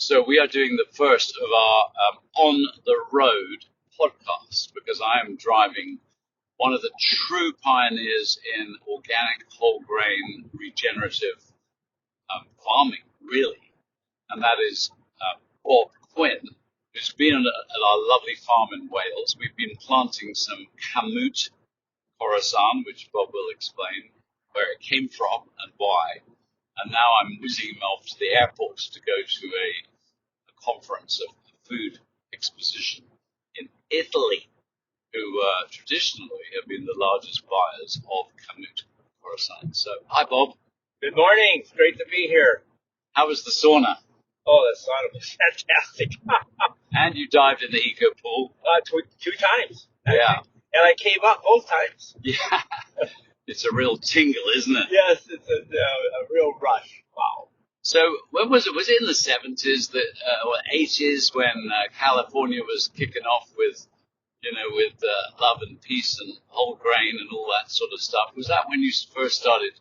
So we are doing the first of our On the Road podcast because I am driving one of the true pioneers in organic whole grain regenerative farming, really, and that is Bob Quinn, who's been at our lovely farm in Wales. We've been planting some Kamut Khorosan, which Bob will explain where it came from and why. And now I'm whizzing him off to the airport to go to a conference, a food exposition in Italy, who traditionally have been the largest buyers of Kamut Khorosan. So, hi, Bob. Good morning. It's great to be here. How was the sauna? Oh, the sauna was fantastic. And you dived in the eco pool? Two times. Yeah. And I came up both times. Yeah. It's a real tingle, isn't it? Yes, it's a real rush. Wow. So when was it? Was it in the 70s or 80s when California was kicking off with love and peace and whole grain and all that sort of stuff? Was that when you first started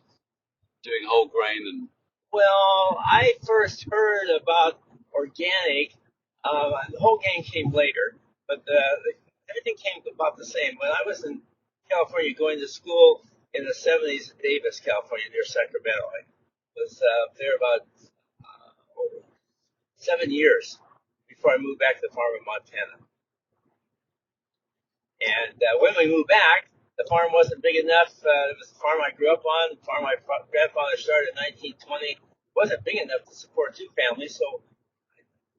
doing whole grain? And Well, I first heard about organic. The whole grain came later, but everything came about the same. When I was in California going to school in the 70s in Davis, California, near Sacramento, I was there about 7 years before I moved back to the farm in Montana. And when we moved back, the farm wasn't big enough. It was the farm I grew up on. The farm my grandfather started in 1920. It wasn't big enough to support two families.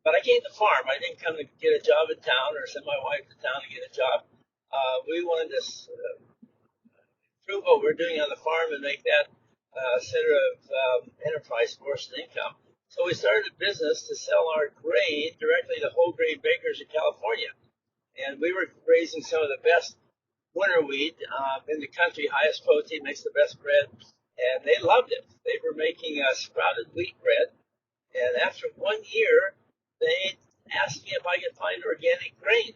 But I came to farm. I didn't come to get a job in town or send my wife to town to get a job. We wanted to prove what we're doing on the farm and make that center of enterprise source of income. So we started a business to sell our grain directly to whole grain bakers in California. And we were raising some of the best winter wheat in the country, highest protein, makes the best bread. And they loved it. They were making sprouted wheat bread. And after 1 year, they asked me if I could find organic grain.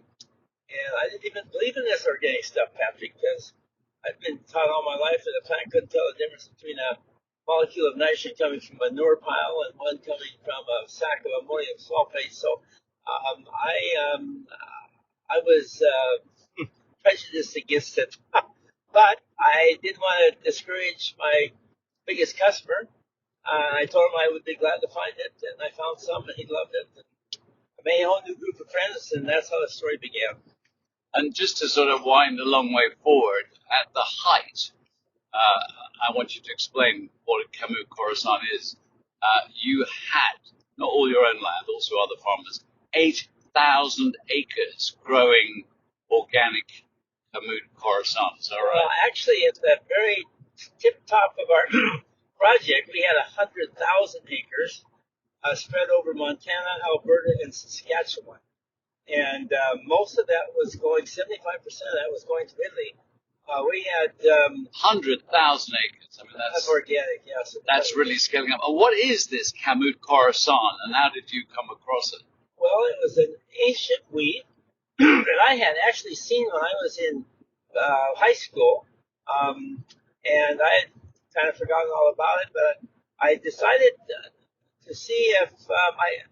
And I didn't even believe in this organic stuff, Patrick, because I've been taught all my life that a plant couldn't tell the difference between a molecule of nitrogen coming from a manure pile and one coming from a sack of ammonium sulfate. So I was prejudiced against it. But I didn't want to discourage my biggest customer. I told him I would be glad to find it, and I found some, and he loved it. I made a whole new group of friends, and that's how the story began. And just to sort of wind a long way forward, at the height, I want you to explain what Kamut Khorosan is. You had, not all your own land, also other farmers, 8,000 acres growing organic Kamut Khorosan. Is that right? Well, actually, at the very tip top of our project, we had 100,000 acres spread over Montana, Alberta, and Saskatchewan. And most of that was going, 75% of that was going to Italy. We had 100,000 acres. I mean, that's organic, yes. That's really scaling up. And what is this Kamut Khorosan, and how did you come across it? Well, it was an ancient wheat that I had actually seen when I was in high school, and I had kind of forgotten all about it. But I decided to see if I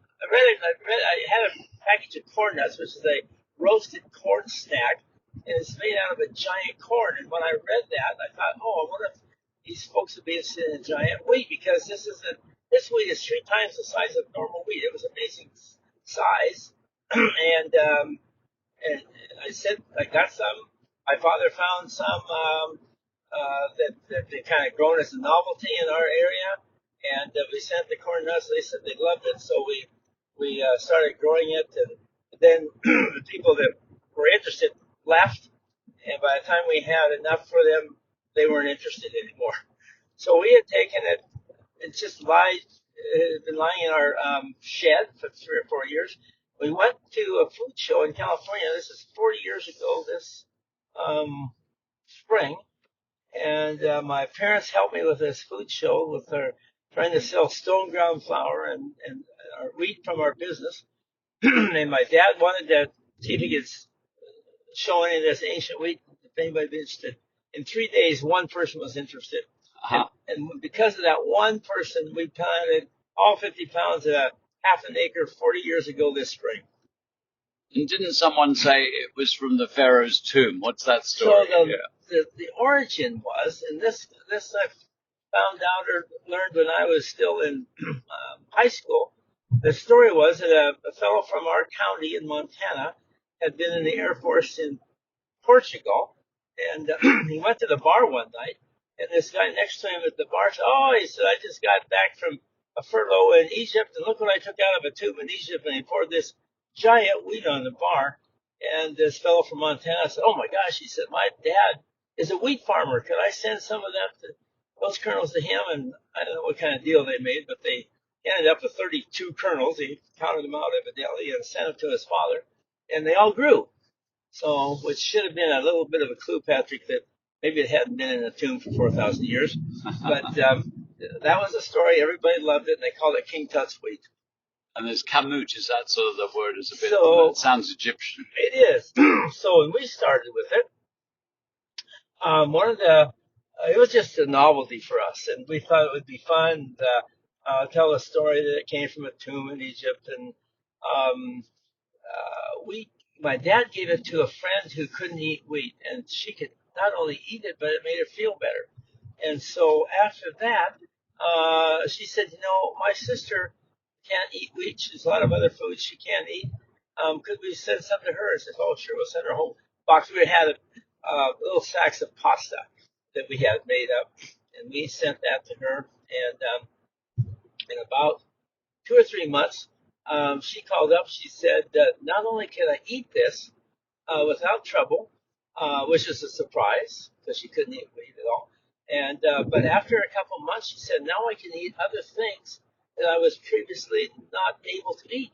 had a package of corn nuts, which is a roasted corn snack, and it's made out of a giant corn. And when I read that, I thought, I wonder if these folks would be interested in a giant wheat, because this wheat is 3 times the size of normal wheat. It was amazing size, and I said I got some. My father found some that they kind of grown as a novelty in our area, and we sent the corn nuts. They said they loved it, so we started growing it, and then the people that were interested left, and by the time we had enough for them, they weren't interested anymore. So we had taken it. It's just been lying in our shed for 3 or 4 years. We went to a food show in California. This is 40 years ago this spring. And my parents helped me with this food show with their trying to sell stone ground flour and our wheat from our business. And my dad wanted to see if he could show any of this ancient wheat, if anybody would be interested. In 3 days, one person was interested. Uh-huh. And because of that one person, we planted all 50 pounds of half an acre 40 years ago this spring. And didn't someone say it was from the Pharaoh's tomb? What's that So story? the origin was, and this I found out or learned when I was still in high school. The story was that a fellow from our county in Montana had been in the Air Force in Portugal, and he went to the bar one night, and this guy next to him at the bar said, "Oh," he said, "I just got back from a furlough in Egypt, and look what I took out of a tube in Egypt," and he poured this giant wheat on the bar. And this fellow from Montana said, "Oh my gosh," he said, "my dad is a wheat farmer. Could I send some of those kernels to him?" And I don't know what kind of deal they made, but they ended up with 32 kernels. He counted them out evidently and sent them to his father, and they all grew. So, which should have been a little bit of a clue, Patrick, that maybe it hadn't been in a tomb for 4,000 years. But that was the story. Everybody loved it, and they called it King Tut's wheat. And there's Kamut, is that sort of the word? Is a bit, So, it sounds Egyptian. It is. So when we started with it, it was just a novelty for us, and we thought it would be fun to tell a story that it came from a tomb in Egypt, and um, my dad gave it to a friend who couldn't eat wheat, and she could not only eat it, but it made her feel better. And so after that, she said, my sister can't eat wheat. She's a lot of other foods she can't eat. Could we send some to her? I said, "Oh, sure, we'll send her a whole box." We had little sacks of pasta that we had made up, and we sent that to her. And in about 2 or 3 months, she called up. She said, "Not only can I eat this without trouble, which is a surprise because she couldn't eat wheat at all. And but after a couple of months, she said, now I can eat other things that I was previously not able to eat."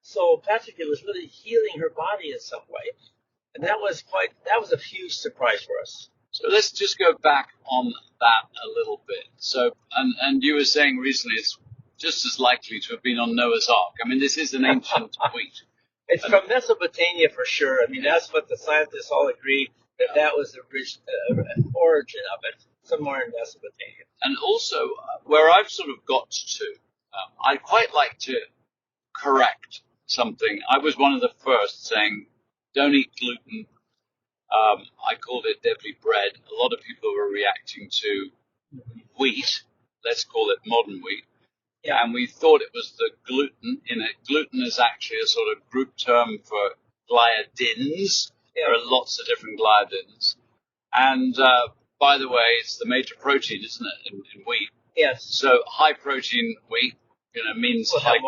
So Patrick, it was really healing her body in some way, and that was a huge surprise for us. So let's just go back on that a little bit. So, and you were saying recently it's just as likely to have been on Noah's Ark. I mean, this is an ancient wheat. It's from Mesopotamia for sure. I mean, that's what the scientists all agree that was the origin of it, somewhere in Mesopotamia. And also, where I've sort of got to, I quite like to correct something. I was one of the first saying, don't eat gluten. I called it deadly bread. A lot of people were reacting to wheat. Let's call it modern wheat. Yeah. And we thought it was the gluten in it. Gluten is actually a sort of group term for gliadins. Yeah. There are lots of different gliadins. And by the way, it's the major protein, isn't it, in wheat? Yes. So high protein wheat, means high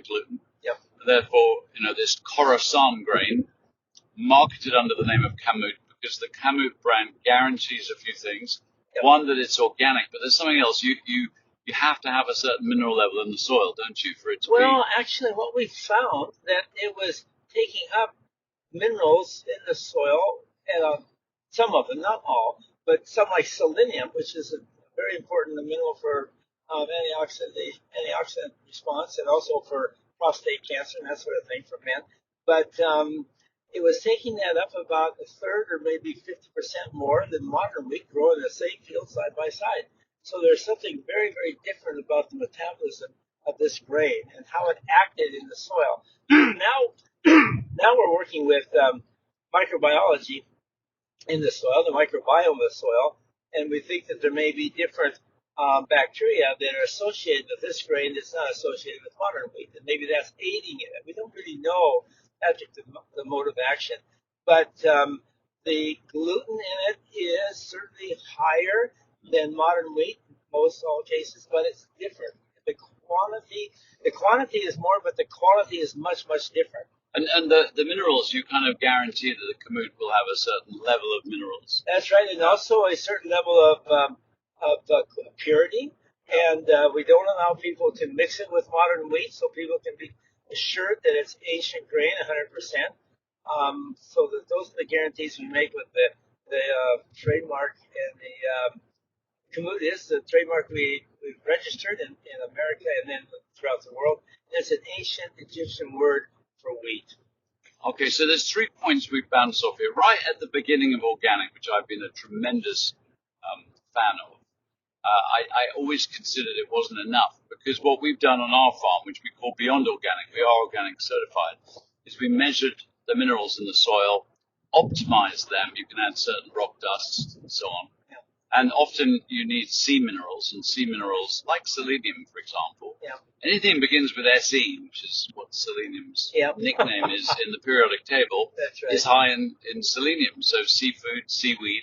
gluten. Yep. Therefore, this Khorosan grain, marketed under the name of Kamut, because the Kamut brand guarantees a few things. Yep. One, that it's organic, but there's something else. You have to have a certain mineral level in the soil, don't you, for it to be? Well, actually, what we found that it was taking up minerals in the soil, and some of them, not all, but some like selenium, which is a very important mineral for antioxidant response, and also for prostate cancer and that sort of thing for men. But it was taking that up about a third or maybe 50% more than modern wheat growing in the same field side by side. So there's something very, very different about the metabolism of this grain and how it acted in the soil. Now we're working with microbiology in the soil, the microbiome of the soil, and we think that there may be different bacteria that are associated with this grain that's not associated with modern wheat, and maybe that's aiding in it. We don't really know the mode of action, but the gluten in it is certainly higher than modern wheat in most all cases, but it's different. The quantity is more, but the quality is much, much different. And the minerals, you kind of guarantee that the Kamut will have a certain level of minerals. That's right, and also a certain level of purity. And we don't allow people to mix it with modern wheat, so people can be assured that it's ancient grain, 100%. So that those are the guarantees we make with the trademark, and the Kamut is the trademark we've registered in America and then throughout the world. And it's an ancient Egyptian word for wheat. Okay, so there's 3 points we've bounced off here. Right at the beginning of organic, which I've been a tremendous fan of, I always considered it wasn't enough because what we've done on our farm, which we call Beyond Organic, we are organic certified, is we measured the minerals in the soil, optimized them. You can add certain rock dusts and so on. Yeah. And often you need sea minerals, and sea minerals like selenium, for example. Yeah. Anything begins with Se, which is what selenium's Yep. nickname is in the periodic table, That's right. is high in selenium. So seafood, seaweed.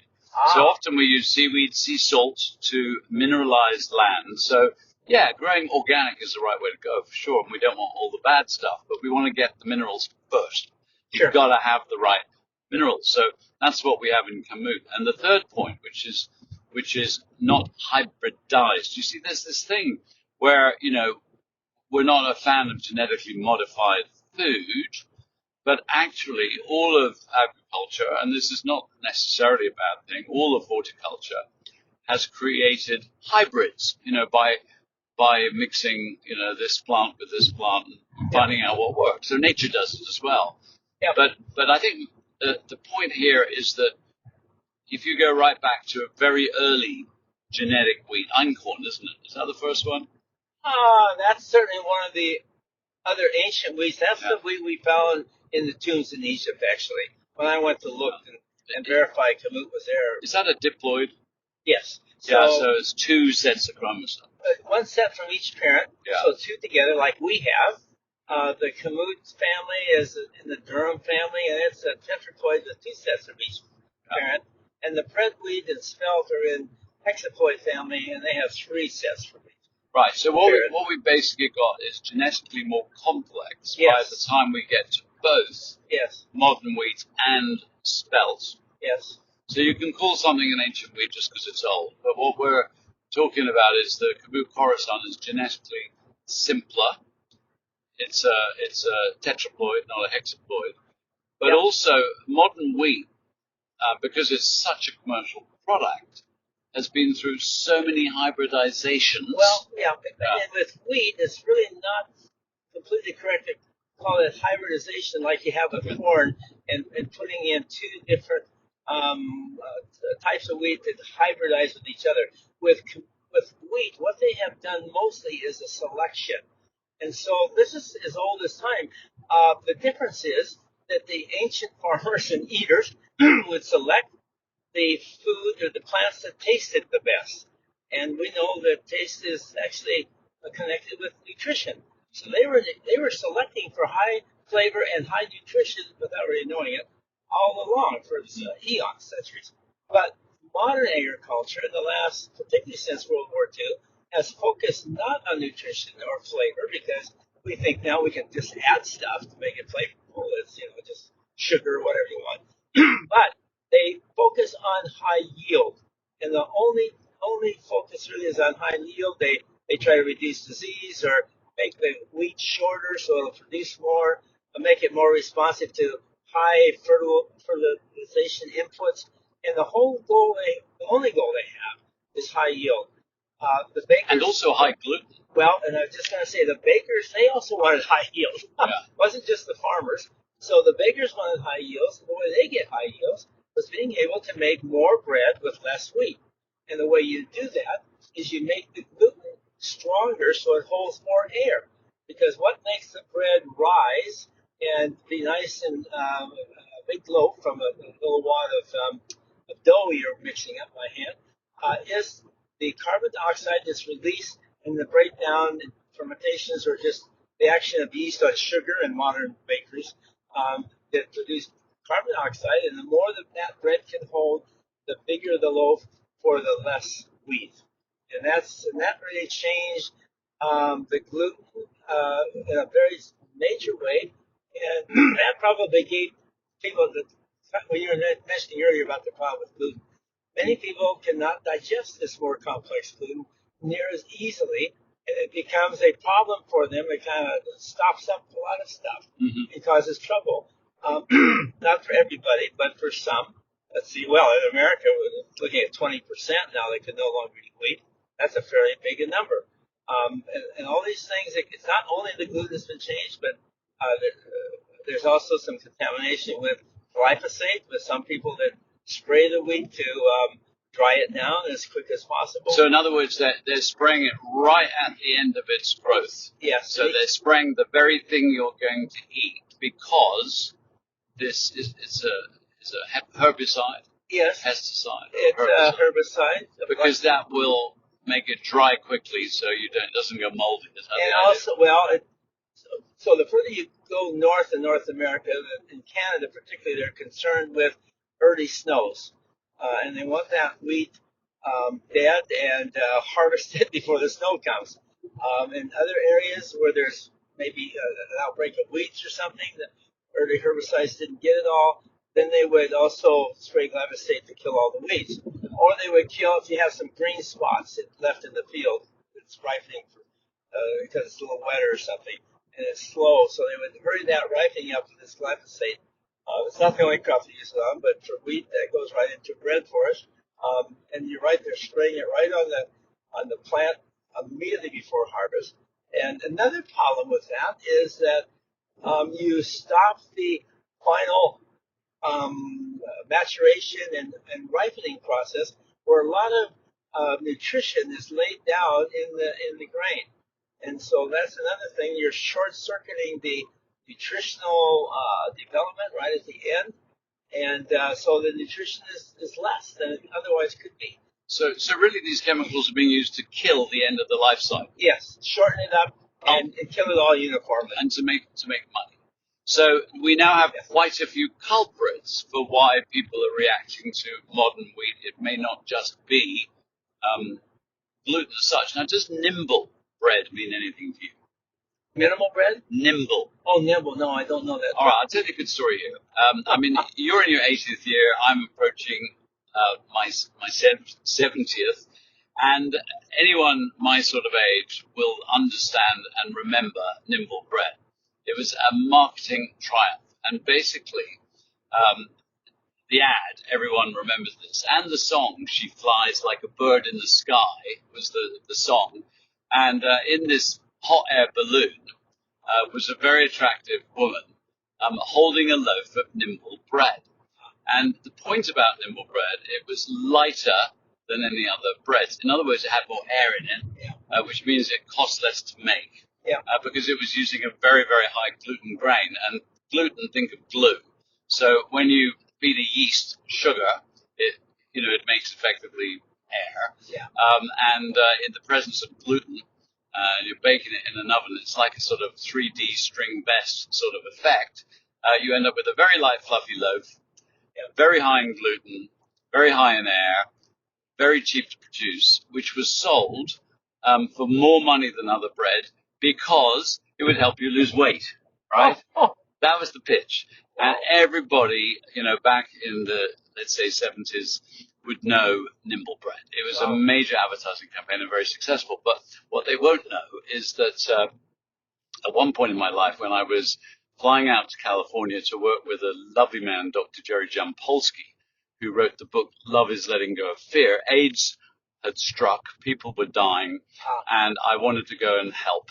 So often we use seaweed, sea salt to mineralize land. So yeah, growing organic is the right way to go for sure. And we don't want all the bad stuff, but we want to get the minerals first. Sure. You've got to have the right minerals. So that's what we have in Kamut. And the third point, which is not hybridized. You see, there's this thing where, we're not a fan of genetically modified food, but actually all of agriculture, and this is not necessarily a bad thing, all of horticulture has created hybrids, by mixing, this plant with this plant and finding out what works. So nature does it as well. Yeah. But I think the point here is that if you go right back to a very early genetic wheat, einkorn, isn't it? Is that the first one? That's certainly one of the other ancient wheats. That's the wheat we found in the tombs in Egypt, actually. When I went to look and verify Kamut was there. Is that a diploid? Yes. So it's two sets of chromosomes. One set from each parent, so two together, like we have. The Kamut family is in the Durham family, and it's a tetraploid with two sets from each parent. And the Predweed and Spelt are in hexaploid family, and they have three sets from each. Right, so what we basically got is genetically more complex by the time we get to both modern wheat and spelt. Yes. So you can call something an ancient wheat just because it's old, but what we're talking about is the Kamut Khorosan is genetically simpler. It's a tetraploid, not a hexaploid. But also modern wheat, because it's such a commercial product, has been through so many hybridizations. Well, and with wheat, it's really not completely correct to call it hybridization like you have with corn and putting in two different types of wheat that hybridize with each other. With wheat, what they have done mostly is a selection. And so this is as old as time. The difference is that the ancient farmers and eaters would select the food or the plants that tasted the best. And we know that taste is actually connected with nutrition. So they were selecting for high flavor and high nutrition without really knowing it all along for eons, centuries. But modern agriculture, in the last, particularly since World War II, has focused not on nutrition or flavor because we think now we can just add stuff to make it flavorful. It's just sugar or whatever you want. But they focus on high yield, and the only focus really is on high yield. They try to reduce disease or make the wheat shorter so it'll produce more, or make it more responsive to high fertilization inputs. And the only goal they have is high yield. The bakers, and also high gluten. Well, and I was just going to say, the bakers, they also wanted high yield. It wasn't just the farmers. So the bakers wanted high yields, and the way they get high yields was being able to make more bread with less wheat. And the way you do that is you make the gluten stronger so it holds more air. Because what makes the bread rise and be nice and a big loaf from a little wad of dough you're mixing up by hand is the carbon dioxide that's released in the breakdown and fermentations, or just the action of yeast on sugar in modern bakeries that produce carbon dioxide. And the more that bread can hold, the bigger the loaf for the less wheat. And that really changed the gluten in a very major way. And that probably gave people when you were mentioning earlier about the problem with gluten, many people cannot digest this more complex gluten near as easily, and it becomes a problem for them. It kind of stops up a lot of stuff and causes trouble. Not for everybody, but for some. Let's see, well, in America, we're looking at 20% now that can no longer eat wheat. That's a fairly big number. And all these things, it's not only the gluten that's been changed, but there's also some contamination with glyphosate, with some people that spray the wheat to dry it down as quick as possible. So in other words, they're spraying it right at the end of its growth. Yes. So they're spraying the very thing you're going to eat because this is a herbicide, Yes. pesticide, It's herbicide. a herbicide. Because that will make it dry quickly, so it doesn't go moldy. And also, so the further you go north in North America, in Canada particularly, they're concerned with early snows, and they want that wheat dead and harvested before the snow comes. In other areas where there's maybe an outbreak of weeds or something, the early herbicides didn't get it all, then they would also spray glyphosate to kill all the weeds. Or they would kill if you have some green spots left in the field that's ripening because it's a little wetter or something, and it's slow. So they would hurry that ripening up with this glyphosate. It's not the only crop they use it on, but for wheat, that goes right into bread for us. And you're right, they're spraying it right on the plant immediately before harvest. And another problem with that is that you stop the final maturation and ripening process, where a lot of nutrition is laid down in the grain, and so that's another thing. You're short circuiting the nutritional development right at the end, and so the nutrition is less than it otherwise could be. So really, these chemicals are being used to kill the end of the life cycle. Yes, shorten it up and kill it all uniformly, and to make money. So we now have quite a few culprits for why people are reacting to modern wheat. It may not just be gluten as such. Now, does nimble bread mean anything to you? Minimal bread? Nimble. Oh, nimble. No, I don't know that. All right, I'll tell you a good story here. I mean, you're in your 80th year. I'm approaching my 70th. And anyone my sort of age will understand and remember nimble bread. It was a marketing triumph. And basically, the ad, everyone remembers this, and the song, She Flies Like a Bird in the Sky, was the song. And in this hot air balloon was a very attractive woman holding a loaf of nimble bread. And the point about nimble bread, it was lighter than any other bread. In other words, it had more air in it, which means it cost less to make. Because it was using a very, very high gluten grain. And gluten, think of glue. So when you feed a yeast sugar, it makes effectively air. And in the presence of gluten, you're baking it in an oven. It's like a sort of 3D string vest sort of effect. You end up with a very light, fluffy loaf, very high in gluten, very high in air, very cheap to produce, which was sold for more money than other bread because it would help you lose weight, right? That was the pitch. And everybody, back in the, let's say, 70s would know nimble bread. It was a major advertising campaign and very successful. But what they won't know is that at one point in my life when I was flying out to California to work with a lovely man, Dr. Jerry Jampolsky, who wrote the book Love is Letting Go of Fear, AIDS had struck, people were dying, and I wanted to go and help.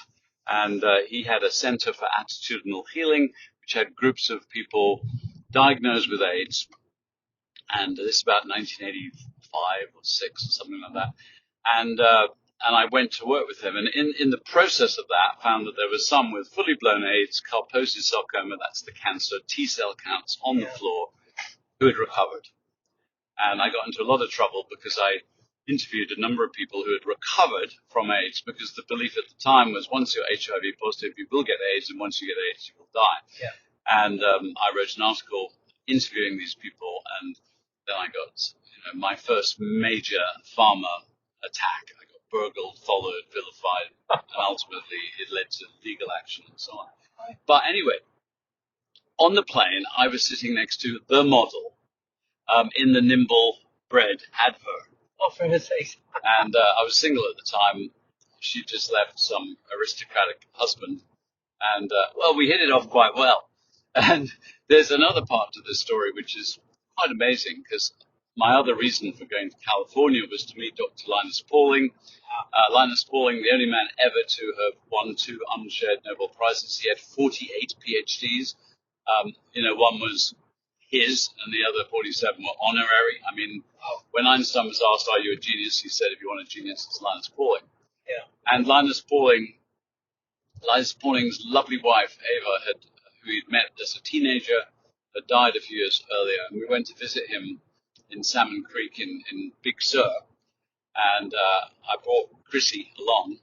And he had a center for attitudinal healing, which had groups of people diagnosed with AIDS. And this is about 1985 or 6 or something like that. And I went to work with him. And in the process of that, found that there was some with fully blown AIDS, Kaposi's sarcoma, that's the cancer, T-cell counts on the floor, who had recovered. And I got into a lot of trouble because I interviewed a number of people who had recovered from AIDS, because the belief at the time was once you're HIV positive, you will get AIDS, and once you get AIDS, you will die. And I wrote an article interviewing these people, and then I got my first major pharma attack. I got burgled, followed, vilified, and ultimately it led to legal action and so on. But anyway, on the plane, I was sitting next to the model in the nimble bread advert. Oh, for his sake. And I was single at the time. She just left some aristocratic husband. And, we hit it off quite well. And there's another part to this story which is quite amazing, because my other reason for going to California was to meet Dr. Linus Pauling. Linus Pauling, the only man ever to have won 2 unshared Nobel Prizes. He had 48 PhDs. One was his and the other 47 were honorary. I mean, when Einstein was asked, "Are you a genius?" he said, "If you want a genius, it's Linus Pauling." Yeah. And Linus Pauling's lovely wife, Ava, who he'd met as a teenager, had died a few years earlier. And we went to visit him in Salmon Creek in Big Sur. And I brought Chrissy along,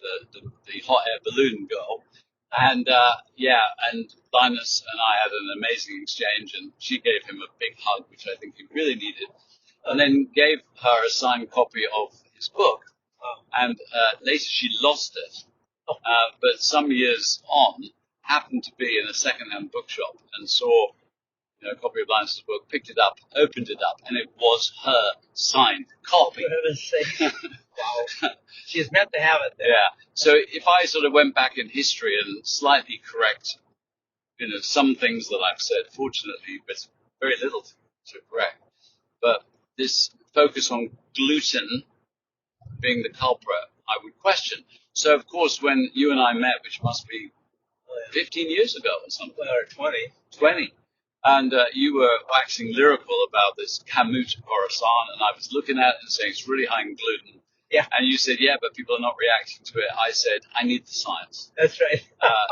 the hot air balloon girl. And and Linus and I had an amazing exchange, and she gave him a big hug, which I think he really needed, and then gave her a signed copy of his book. And later she lost it, but some years on, happened to be in a second-hand bookshop and saw a copy of Linus's book, picked it up, opened it up, and it was her signed copy. For heaven's sake. Wow. She's meant to have it there. Yeah. So if I sort of went back in history and slightly correct, some things that I've said, fortunately, but very little to correct. But this focus on gluten being the culprit, I would question. So, of course, when you and I met, which must be 15 years ago or something. Or 20. 20. And you were waxing lyrical about this Kamut Khorosan, and I was looking at it and saying it's really high in gluten. Yeah. And you said, yeah, but people are not reacting to it. I said, I need the science. That's right.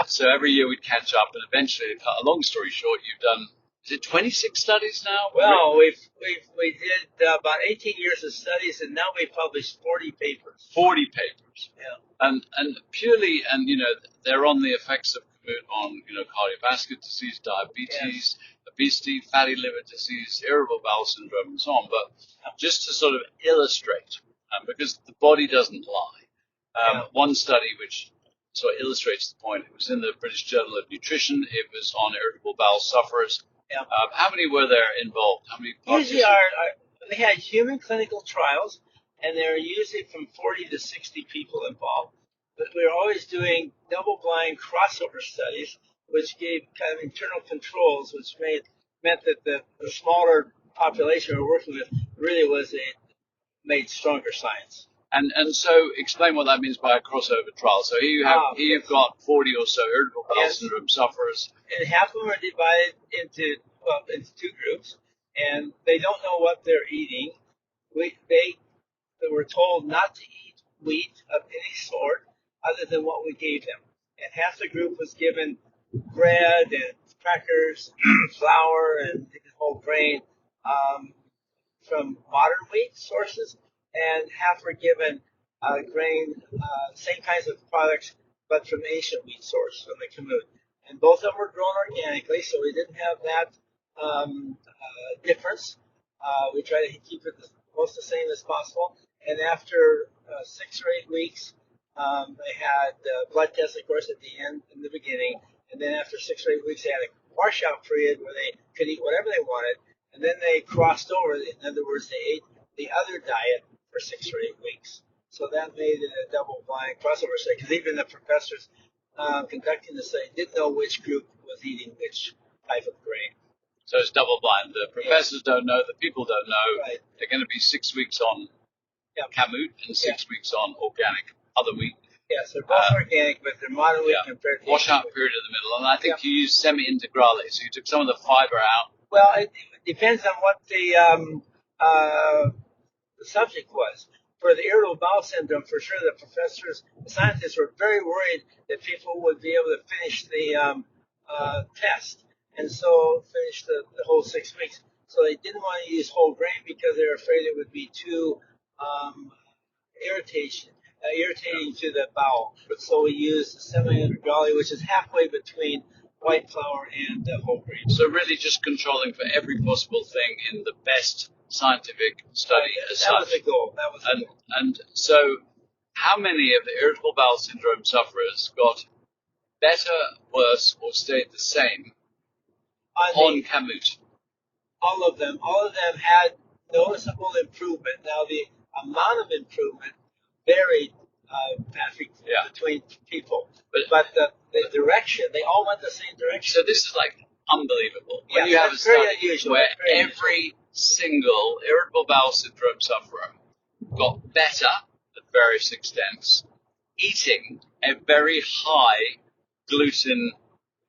So every year we'd catch up, and eventually, to cut a long story short, you've done, is it 26 studies now? Well, we did about 18 years of studies, and now we published 40 papers. 40 papers. Yeah. And purely, they're on the effects of Kamut on, cardiovascular disease, diabetes, obesity, fatty liver disease, irritable bowel syndrome, and so on. But just to sort of illustrate, because the body doesn't lie. One study which sort of illustrates the point, it was in the British Journal of Nutrition. It was on irritable bowel sufferers. Yeah. How many were there involved? How many? Usually they had human clinical trials, and there are usually from 40 to 60 people involved. But we were always doing double-blind crossover studies, which gave kind of internal controls, which meant that the smaller population we were working with really made stronger science. And so explain what that means by a crossover trial. So here you've got 40 or so irritable bowel syndrome sufferers. And half of them are divided into two groups, and they don't know what they're eating. They were told not to eat wheat of any sort other than what we gave them. And half the group was given bread and crackers, flour, and whole grain from modern wheat sources, and half were given grain, same kinds of products, but from ancient wheat source, from the Kamut. And both of them were grown organically, so we didn't have that difference. We try to keep it most the same as possible. And after 6 or 8 weeks, they had blood tests, of course, at the end, in the beginning. And then after 6 or 8 weeks, they had a washout period where they could eat whatever they wanted. And then they crossed over. In other words, they ate the other diet for 6 or 8 weeks. So that made it a double-blind crossover study, because even the professors conducting the study didn't know which group was eating which type of grain. So it's double-blind. The professors don't know. The people don't know. Right. They're going to be 6 weeks on Kamut and 6 weeks on organic other wheat. Yes, they're both organic, but they're modern wheat compared to washout period in the middle. And I think you used semi-integrale, so you took some of the fiber out. Well, it depends on what the subject was. For the irritable bowel syndrome, for sure, the scientists were very worried that people would be able to finish the test, and so finish the whole 6 weeks. So they didn't want to use whole grain because they were afraid it would be too irritating to the bowel. So we used semi-integrale, which is halfway between white flour and whole grain. So really just controlling for every possible thing in the best scientific study as such. That was the goal. And so how many of the irritable bowel syndrome sufferers got better, worse, or stayed the same on Kamut? All of them had noticeable improvement. Now, the amount of improvement varied, Patrick, between people. But the direction, they all went the same direction. So this is like unbelievable. When you have a study where every single irritable bowel syndrome sufferer got better at various extents, eating a very high gluten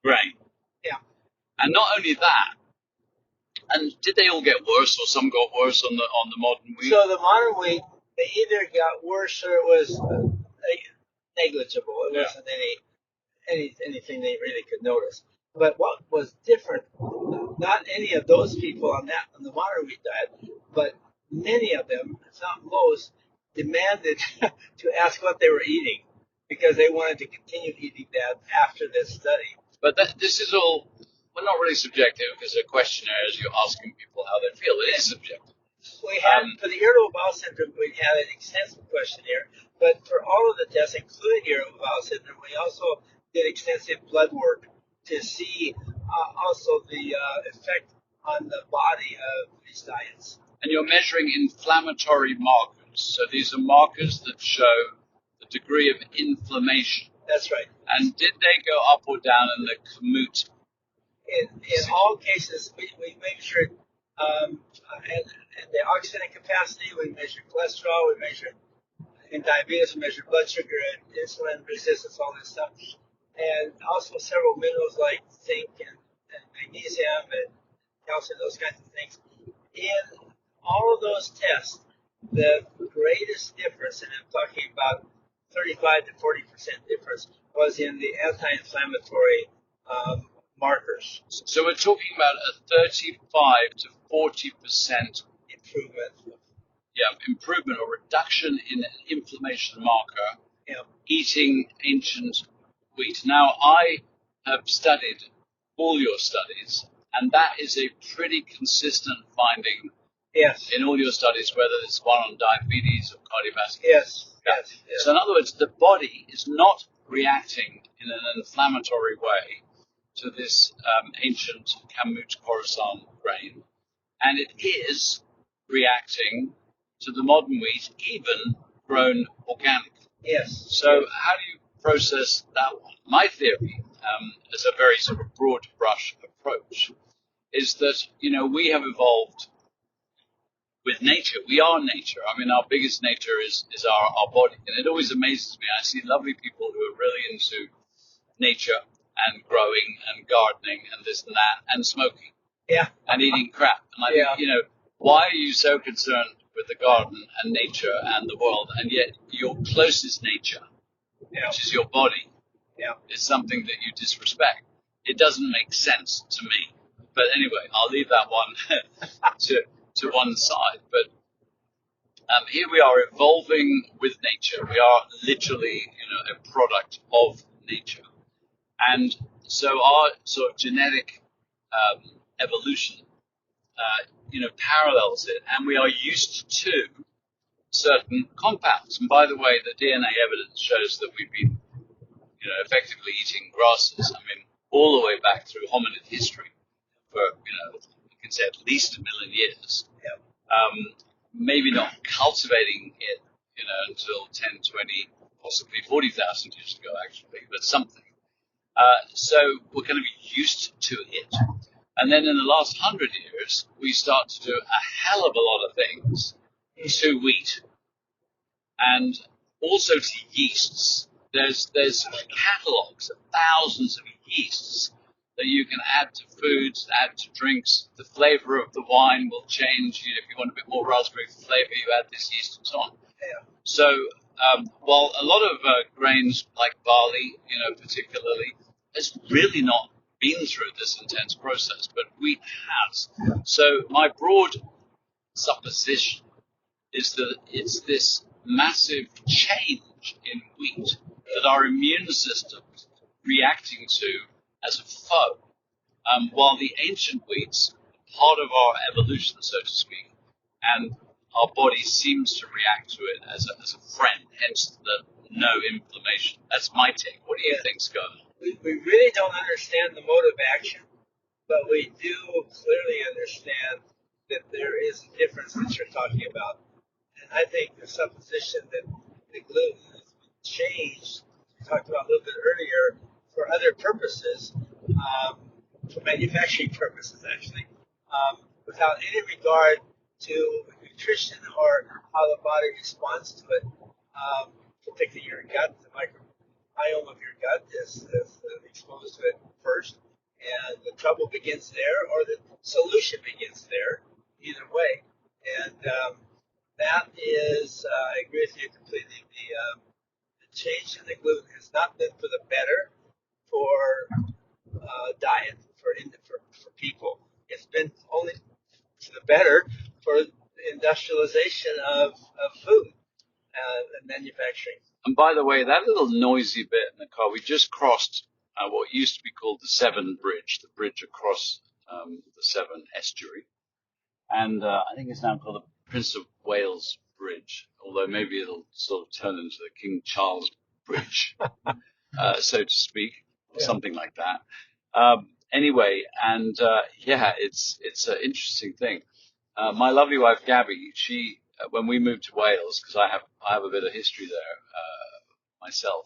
grain. Yeah. And not only that, And did they all get worse, or some got worse on the modern wheat? So the modern wheat, they either got worse or it was negligible. It wasn't anything they really could notice. But what was different, not any of those people on the modern wheat diet, but many of them, if not most, demanded to ask what they were eating because they wanted to continue eating that after this study. But this is all, well, not really subjective, because a questionnaire is you're asking people how they feel. It is subjective. We had, for the irritable bowel syndrome, we had an extensive questionnaire, but for all of the tests, including irritable bowel syndrome, we also did extensive blood work to see also the effect on the body of these diets. And you're measuring inflammatory markers. So these are markers that show the degree of inflammation. That's right. And did they go up or down in the Kamut? In all cases, we measured antioxidant capacity, we measured cholesterol, we measured in diabetes, we measured blood sugar and insulin resistance, all this stuff. And also several minerals like zinc and magnesium and calcium, those kinds of things. In all of those tests, the greatest difference, and I'm talking about 35 to 40% difference, was in the anti-inflammatory markers. So we're talking about a 35 to 40% improvement. Yeah, improvement or reduction in an inflammation marker. Yeah. Eating ancient wheat. Now, I have studied all your studies, and that is a pretty consistent finding. Yes. In all your studies, whether it's one on diabetes or cardiovascular. Yes. Yes. Yes. So in other words, the body is not reacting in an inflammatory way to this ancient Kamut Khorosan grain, and it is reacting to the modern wheat, even grown organic. Yes. So how do you process that one? My theory, as a very sort of broad brush approach, is that, we have evolved with nature. We are nature. I mean, our biggest nature is our body. And it always amazes me. I see lovely people who are really into nature and growing and gardening and this and that and smoking. Yeah. And eating crap. And I think, why are you so concerned with the garden and nature and the world, and yet your closest nature, which is your body, is something that you disrespect? It doesn't make sense to me. But anyway, I'll leave that one to one side. But here we are evolving with nature. We are literally, a product of nature. And so our sort of genetic evolution, parallels it, and we are used to certain compounds. And by the way, the DNA evidence shows that we've been, effectively eating grasses. I mean, all the way back through hominid history for, you can say at least 1 million years. Maybe not cultivating it, until 10, 20, possibly 40,000 years ago, actually, but something. So we're going to be used to it. And then in the last 100 years, we start to do a hell of a lot of things to wheat and also to yeasts. There's catalogs of thousands of yeasts that you can add to foods, add to drinks. The flavor of the wine will change. If you want a bit more raspberry flavor, you add this yeast and so on. So while a lot of grains like barley, particularly, has really not been through this intense process, but wheat has. So my broad supposition is that it's this massive change in wheat that our immune system's reacting to as a foe, while the ancient wheats are part of our evolution, so to speak, and our body seems to react to it as a friend, hence the no inflammation. That's my take. What do you think, Scott? We really don't understand the mode of action, but we do clearly understand that there is a difference that you're talking about. And I think the supposition that the gluten has been changed, we talked about a little bit earlier, for other purposes, for manufacturing purposes actually, without any regard to nutrition or how the body responds to it, particularly your gut, the microbiome of your gut is exposed to it first, and the trouble begins there, or the solution begins diet for people. It's been only to the better for the industrialization of food and manufacturing. And by the way, that little noisy bit in the car, we just crossed what used to be called the Severn Bridge, the bridge across the Severn estuary. And I think it's now called the Prince of Wales Bridge, although maybe it'll sort of turn into the King Charles Bridge, so to speak, or something like that. Anyway, and yeah, it's an interesting thing. My lovely wife Gabby, she when we moved to Wales, because I have a bit of history there myself,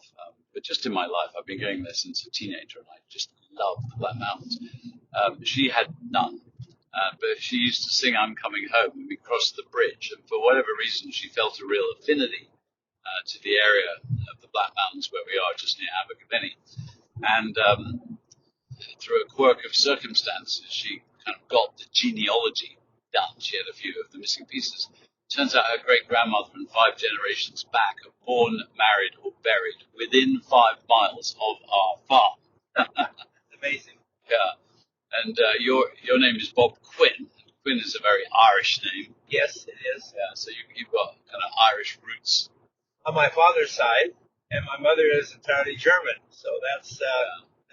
but just in my life, I've been going there since a teenager, and I just love the Black Mountains. She had none. But she used to sing "I'm Coming Home" when we crossed the bridge, and for whatever reason, she felt a real affinity to the area of the Black Mountains where we are, just near Abergavenny. And through a quirk of circumstances, she kind of got the genealogy done. She had a few of the missing pieces. Turns out her great-grandmother and 5 generations back are born, married, or buried within 5 miles of our farm. Amazing. Yeah. And your name is Bob Quinn. Quinn is a very Irish name. Yes, it is. Yeah, so you've got kind of Irish roots. On my father's side, and my mother is entirely German, so that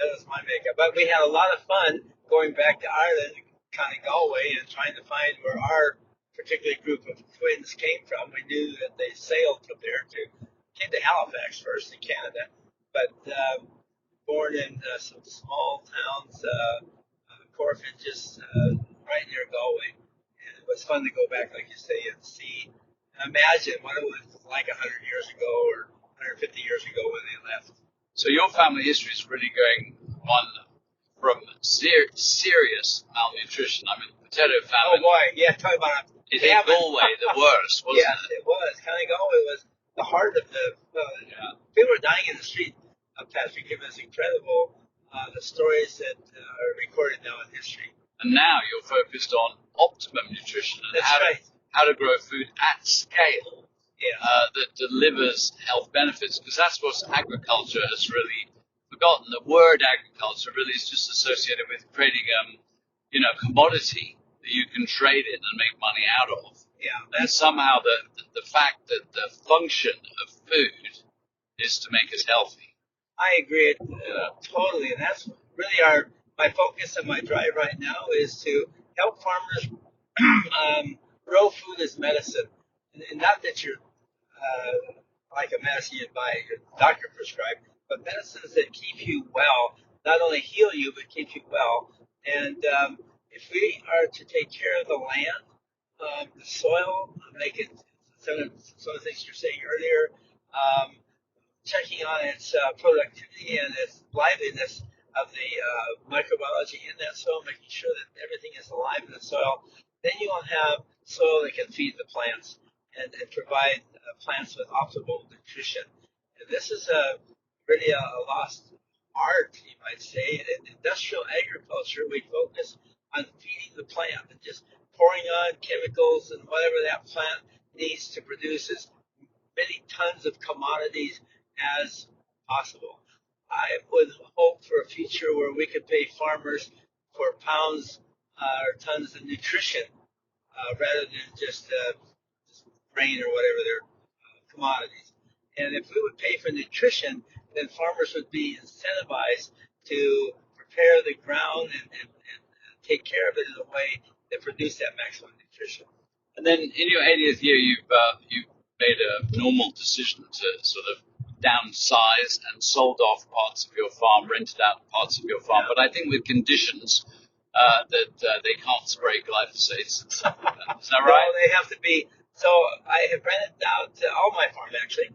was my makeup. But we had a lot of fun going back to Ireland, kind of Galway, and trying to find where our particular group of twins came from. We knew that they sailed from there came to Halifax first in Canada, but born in some small towns, Cork, just right near Galway. And it was fun to go back, like you say, and see, imagine what it was like 100 years ago or 150 years ago when they left. So your family history is really going one from serious malnutrition. I mean, potato famine. Oh boy, yeah, talk about it. Hit Galway the worst, wasn't yes, it was. Kind of Galway was the heart of the. People were dying in the street. Patrick, it was incredible. The stories that are recorded now in history. And now you're focused on optimum nutrition and how to grow food at scale that delivers health benefits, because that's what agriculture has really forgotten. The word agriculture really is just associated with creating commodity that you can trade in and make money out of. Yeah. And somehow the fact that the function of food is to make us healthy. I agree totally, and that's really my focus and my drive right now is to help farmers grow food as medicine, and not that you're like a medicine you buy your doctor prescribed, but medicines that keep you well, not only heal you but keep you well. And if we are to take care of the land, the soil, make it some of the things you're saying earlier. Checking on its productivity and its liveliness of the microbiology in that soil, making sure that everything is alive in the soil, then you will have soil that can feed the plants and provide plants with optimal nutrition. And this is really a lost art, you might say. In industrial agriculture, we focus on feeding the plant and just pouring on chemicals and whatever that plant needs to produce as many tons of commodities as possible. I would hope for a future where we could pay farmers for pounds or tons of nutrition rather than just grain or whatever their commodities. And if we would pay for nutrition, then farmers would be incentivized to prepare the ground and take care of it in a way that produce that maximum nutrition. And then in your 80th year, you've made a normal decision to sort of downsize and sold off parts of your farm, rented out parts of your farm. But I think with conditions that they can't spray glyphosate and stuff like that. Is that right? No, they have to be. So I have rented out all my farm, actually,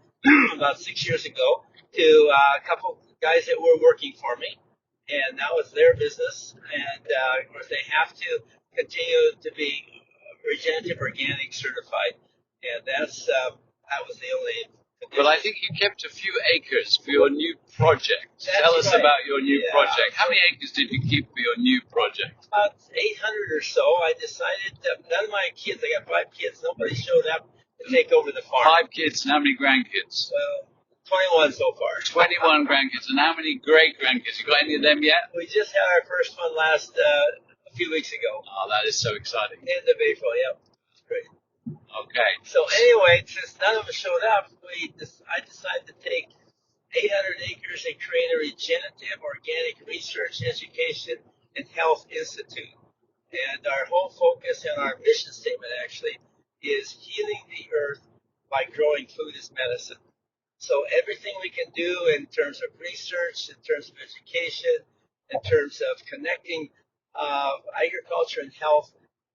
about 6 years ago to a couple guys that were working for me. And now it's their business. And, of course, they have to continue to be regenerative organic certified. And that was the only condition. But I think you kept a few acres for your new project. That's Tell us right. about your new project. How many acres did you keep for your new project? About 800 or so. I decided that none of my kids, I got 5 kids, nobody showed up to take over the farm. 5 kids and how many grandkids? Well, 21 so far. 21 grandkids. And how many great grandkids? You got any of them yet? We just had our first one a few weeks ago. Oh, that is so exciting. End of April, yep. It's great. Okay. So anyway, since none of us showed up, I decided to take 800 acres and create a regenerative organic research, education, and health institute. And our whole focus and our mission statement actually is healing the earth by growing food as medicine. So everything we can do in terms of research, in terms of education, in terms of connecting agriculture and health,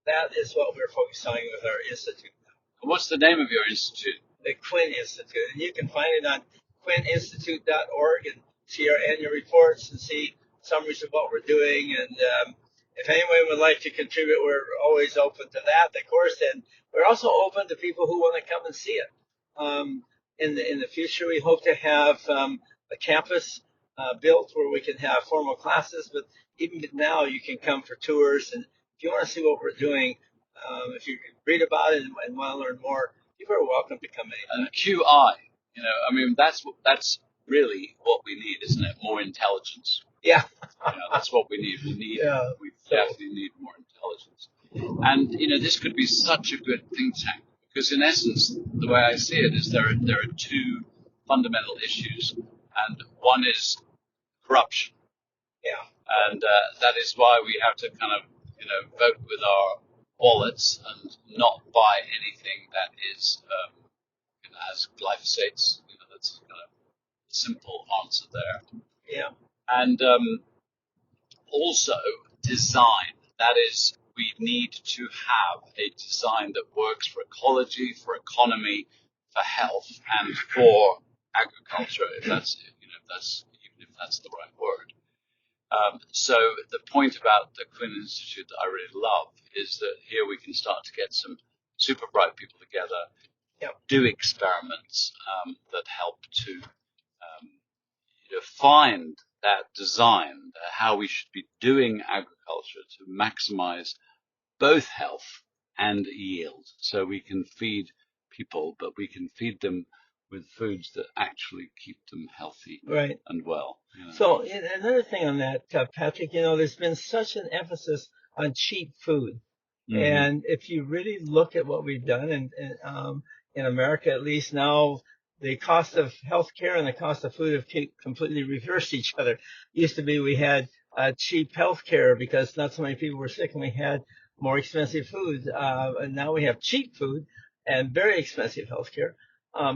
that is what we're focusing on with our institute. What's the name of your institute? The Quinn Institute. And you can find it on quinninstitute.org and see our annual reports and see summaries of what we're doing. And if anyone would like to contribute, we're always open to that, of course. And we're also open to people who want to come and see it. In the future, we hope to have a campus built where we can have formal classes. But even now, you can come for tours. And if you want to see what we're doing, if you read about it and want to learn more, people are welcome to come in. And QI, I mean, that's really what we need, isn't it? More intelligence. Yeah. That's what we need. We definitely need more intelligence. And, this could be such a good think tank because in essence, the way I see it is there are two fundamental issues and one is corruption. Yeah. And that is why we have to kind of, vote with our wallets and not buy anything that is has glyphosates. That's kind of a simple answer there. Yeah. And also design. That is, we need to have a design that works for ecology, for economy, for health, and for agriculture. If that's the right word. So the point about the Quinn Institute that I really love is that here we can start to get some super bright people together, do experiments that help to find that design, how we should be doing agriculture to maximize both health and yield. So we can feed people, but we can feed them with foods that actually keep them healthy and well. So another thing on that, Patrick, there's been such an emphasis on cheap food. Mm-hmm. And if you really look at what we've done in America, at least now, the cost of healthcare and the cost of food have completely reversed each other. It used to be we had cheap healthcare because not so many people were sick and we had more expensive food. And now we have cheap food and very expensive healthcare.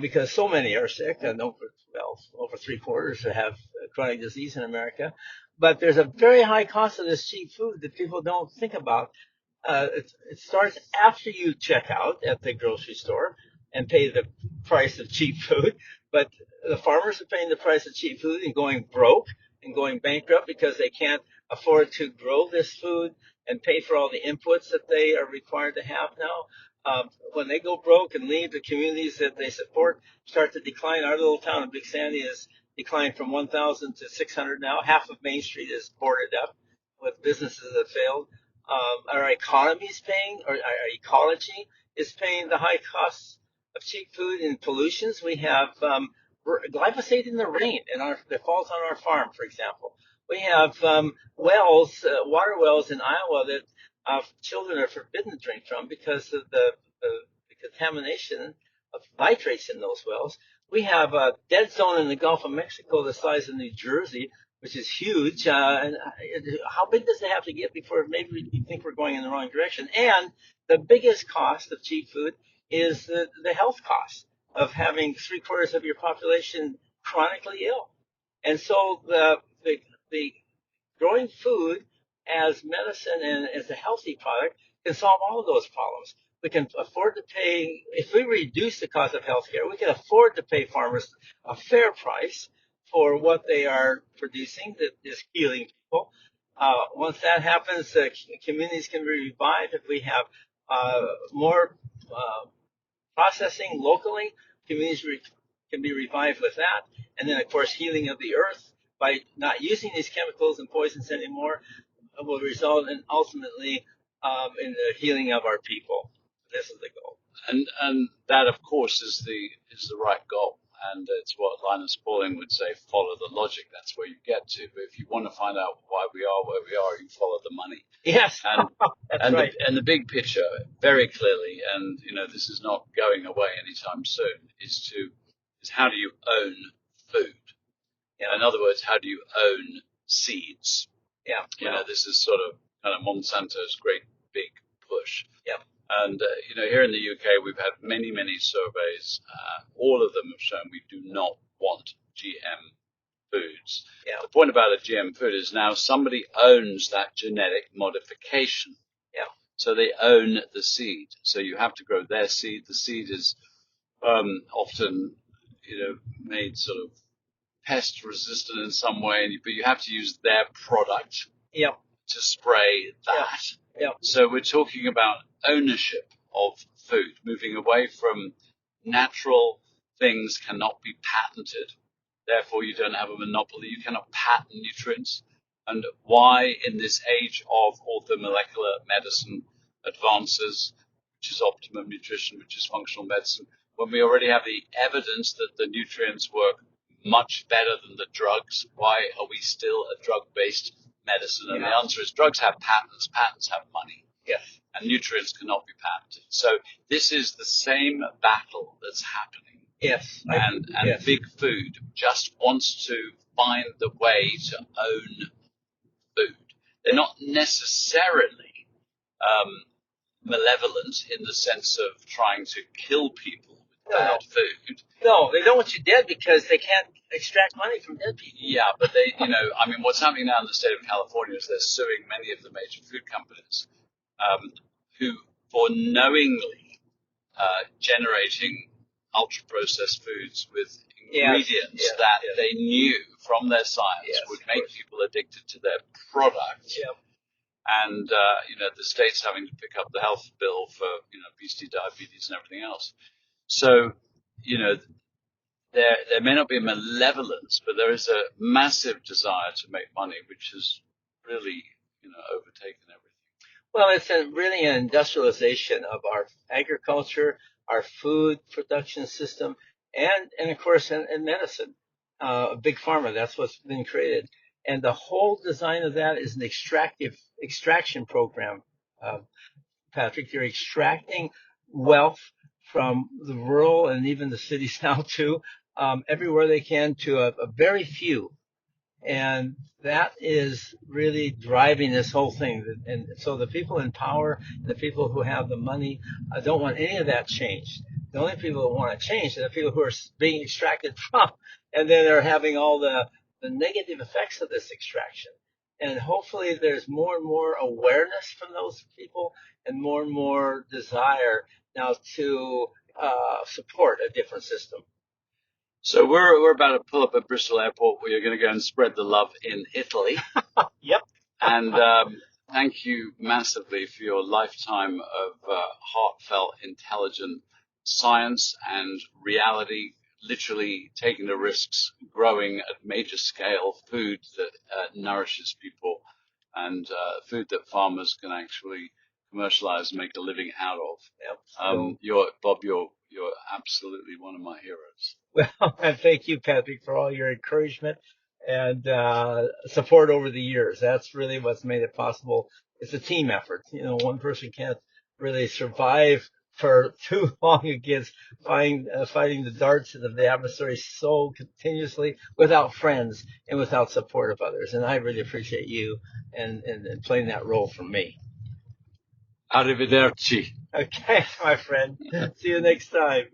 Because so many are sick, and over 3/4 have chronic disease in America. But there's a very high cost of this cheap food that people don't think about. It starts after you check out at the grocery store and pay the price of cheap food. But the farmers are paying the price of cheap food and going broke and going bankrupt because they can't afford to grow this food and pay for all the inputs that they are required to have now. When they go broke and leave, the communities that they support start to decline. Our little town of Big Sandy has declined from 1,000 to 600 now. Half of Main Street is boarded up with businesses that failed. Our economy is paying, or our ecology is paying the high costs of cheap food and pollutions. We have glyphosate in the rain that falls on our farm, for example. We have wells, water wells in Iowa that children are forbidden to drink from because of the contamination of nitrates in those wells. We have a dead zone in the Gulf of Mexico the size of New Jersey, which is huge. And how big does it have to get before maybe we think we're going in the wrong direction? And the biggest cost of cheap food is the health cost of having 3/4 of your population chronically ill. And so the growing food as medicine and as a healthy product can solve all of those problems. We can afford to pay, if we reduce the cost of healthcare, we can afford to pay farmers a fair price for what they are producing that is healing people. Once that happens, communities can be revived. If we have more processing locally, communities can be revived with that. And then, of course, healing of the earth by not using these chemicals and poisons anymore will result in ultimately in the healing of our people. This is the goal. And that, of course, is the right goal. and it's what Linus Pauling would say, follow the logic. That's where you get to. But if you want to find out why we are where we are, you follow the money. Yes, And that's right. and the big picture, very clearly, and this is not going away anytime soon, is how do you own food? Yeah. In other words, how do you own seeds? Yeah. This is sort of kind of Monsanto's great big push. Yeah. And, here in the UK, we've had many, many surveys. All of them have shown we do not want GM foods. Yeah. The point about a GM food is now somebody owns that genetic modification. Yeah. So they own the seed. So you have to grow their seed. The seed is often, made sort of pest resistant in some way, but you have to use their product to spray that. Yeah. So we're talking about ownership of food, moving away from natural things cannot be patented. Therefore, you don't have a monopoly. You cannot patent nutrients. And why in this age of orthomolecular medicine advances, which is optimum nutrition, which is functional medicine, when we already have the evidence that the nutrients work much better than the drugs, why are we still a drug-based medicine? And the answer is drugs have patents. Patents have money. Yes. And nutrients cannot be patented. So this is the same battle that's happening. Yes. And big food just wants to find the way to own food. They're not necessarily malevolent in the sense of trying to kill people with bad food. No, they don't want you dead because they can't extract money from dead people. Yeah, but they, what's happening now in the state of California is they're suing many of the major food companies who, for knowingly generating ultra-processed foods with ingredients that they knew from their science would make people addicted to their product. Yeah. And, the state's having to pick up the health bill for, obesity, diabetes, and everything else. So, there may not be malevolence, but there is a massive desire to make money, which has really, overtaken everything. Well, it's really an industrialization of our agriculture, our food production system, and of course, in medicine. Big pharma, that's what's been created. And the whole design of that is an extraction program, Patrick. They're extracting wealth from the rural and even the cities now too, everywhere they can to a very few. And that is really driving this whole thing. And so the people in power, the people who have the money, don't want any of that changed. The only people that want to change are the people who are being extracted from, and then they're having all the negative effects of this extraction. And hopefully there's more and more awareness from those people and more desire now to support a different system. So we're about to pull up at Bristol Airport where you're going to go and spread the love in Italy. Yep. And thank you massively for your lifetime of heartfelt, intelligent science and reality, literally taking the risks, growing at major scale food that nourishes people and food that farmers can actually commercialize and make a living out of. Yep. Bob, you're absolutely one of my heroes. Well, and thank you, Patrick, for all your encouragement and support over the years. That's really what's made it possible. It's a team effort. One person can't really survive for too long against fighting the darts of the adversary so continuously without friends and without support of others. And I really appreciate you and playing that role for me. Arrivederci. Okay, my friend. See you next time.